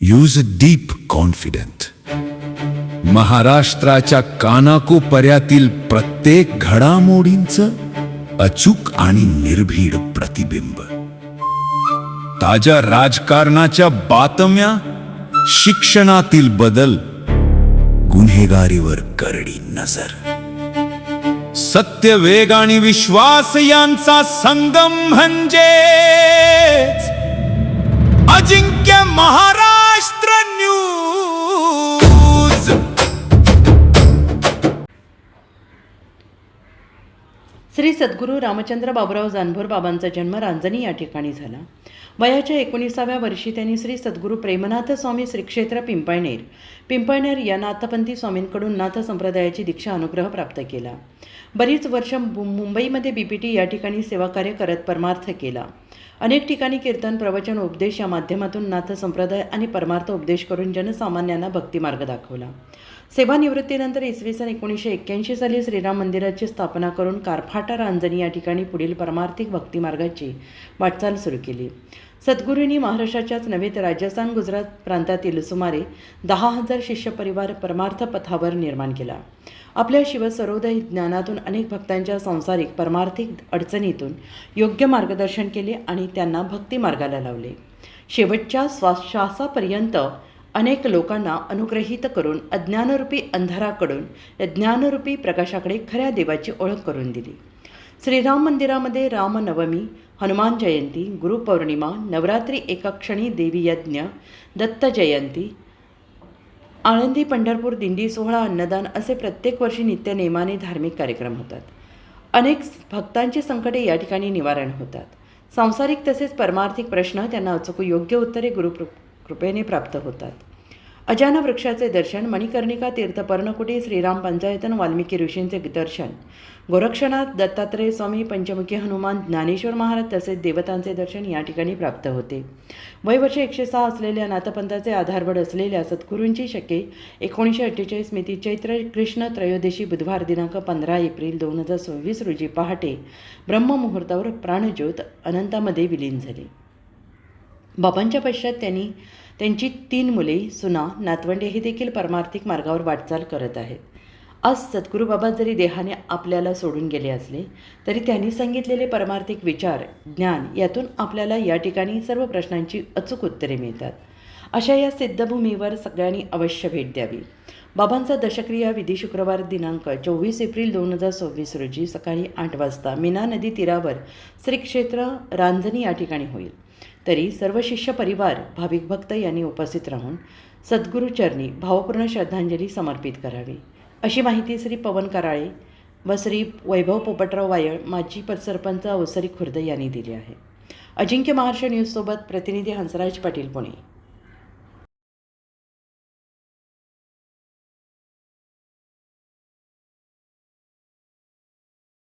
Use deep confident. महाराष्ट्राच्या कानाकोपऱ्यातील प्रत्येक घडामोडींचं अचूक आणि निर्भीड प्रतिबिंब. ताज्या राजकारणाच्या बातम्या, शिक्षणातील बदल, गुन्हेगारीवर करडी नजर. सत्य, वेग आणि विश्वास यांचा संगम म्हणजे अजिंक्य महाराष्ट्र न्यूज. श्री सद्गुरू रामचंद्र बाबुराव जानभोर बाबांचा जन्म रांजणी या ठिकाणी झाला. वयाच्या 19व्या वर्षी त्यांनी श्री सद्गुरू प्रेमनाथ स्वामी श्री क्षेत्र पिंपळनेर या नाथपंथी स्वामींकडून नाथ संप्रदायाची दीक्षा अनुग्रह प्राप्त केला. बरीच वर्ष मुंबईमध्ये BPT या ठिकाणी सेवाकार्य करत परमार्थ केला. अनेक ठिकाणी कीर्तन, प्रवचन, उपदेश या माध्यमातून नाथ संप्रदाय आणि परमार्थ उपदेश करून जनसामान्यांना भक्तिमार्ग दाखवला. सेवानिवृत्तीनंतर इसवी सन 1981 साली श्रीराम मंदिराची स्थापना करून कारफाटा रांजणी या ठिकाणी पुढील परमार्थिक भक्तिमार्गाची वाटचाल सुरू केली. सद्गुरूंनी महाराष्ट्राच्याच नव्हे तर राजस्थान, गुजरात प्रांतातील सुमारे 10,000 शिष्य परिवार परमार्थ पथावर निर्माण केला. आपल्या शिवसरोदय ज्ञानातून अनेक भक्तांच्या सांसारिक परमार्थिक अडचणीतून योग्य मार्गदर्शन केले आणि त्यांना भक्तिमार्गाला लावले. शेवटच्या श्वासापर्यंत अनेक लोकांना अनुग्रहित करून अज्ञानरूपी अंधाराकडून ज्ञानरूपी प्रकाशाकडे खऱ्या देवाची ओळख करून दिली. श्रीराम मंदिरामध्ये रामनवमी, हनुमान जयंती, गुरुपौर्णिमा, नवरात्री एकाक्षणी देवी यज्ञ, दत्त जयंती, आळंदी पंढरपूर दिंडी सोहळा, अन्नदान असे प्रत्येक वर्षी नित्यनेमाने धार्मिक कार्यक्रम होतात. अनेक भक्तांची संकटे या ठिकाणी निवारण होतात. सांसारिक तसेच परमार्थिक प्रश्न त्यांना अचूक योग्य उत्तरे गुरुकृपेने प्राप्त होतात. अजान वृक्षाचे दर्शन, मणिकर्णिका तीर्थ, पर्णकुटी, श्रीराम पंचायतन, वाल्मिकी ऋषींचे दर्शन, गोरक्षनाथ, दत्तात्रय स्वामी, पंचमुखी हनुमान, ज्ञानेश्वर महाराज तसेच देवतांचे दर्शन या ठिकाणी प्राप्त होते. वय वर्ष 106 असलेल्या नाथपंथाचे आधारवड असलेल्या सद्गुरूंची शके 1948 मिती चैत्र कृष्ण त्रयोदशी बुधवार दिनांक 15 एप्रिल 2026 रोजी पहाटे ब्रह्ममुहूर्तावर प्राणज्योत अनंतामध्ये विलीन झाली. बाबांच्या पश्चात त्यांची 3 मुले, सुना, नातवंडे हे देखील परमार्थिक मार्गावर वाटचाल करत आहेत. आज सद्गुरू बाबा जरी देहाने आपल्याला सोडून गेले असले तरी त्यांनी सांगितलेले परमार्थिक विचार, ज्ञान यातून आपल्याला या ठिकाणी सर्व प्रश्नांची अचूक उत्तरे मिळतात. अशा या सिद्धभूमीवर सगळ्यांनी अवश्य भेट द्यावी. बाबांचा दशक्रिया विधी शुक्रवार दिनांक 24 एप्रिल 2026 रोजी सकाळी 8 वाजता मीना नदी तीरावर श्री क्षेत्र रांजणी या ठिकाणी होईल. तरी सर्व शिष्य परिवार, भाविक भक्त यांनी उपस्थित राहून सद्गुरूचरणी भावपूर्ण श्रद्धांजली समर्पित करावी, अशी माहिती श्री पवन कराळे व श्री वैभव पोपटराव वायळ, माजी सरपंच अवसरी खुर्द यांनी दिली आहे. अजिंक्य महाराष्ट्र न्यूजसोबत प्रतिनिधी हंसराज पाटील, पुणे.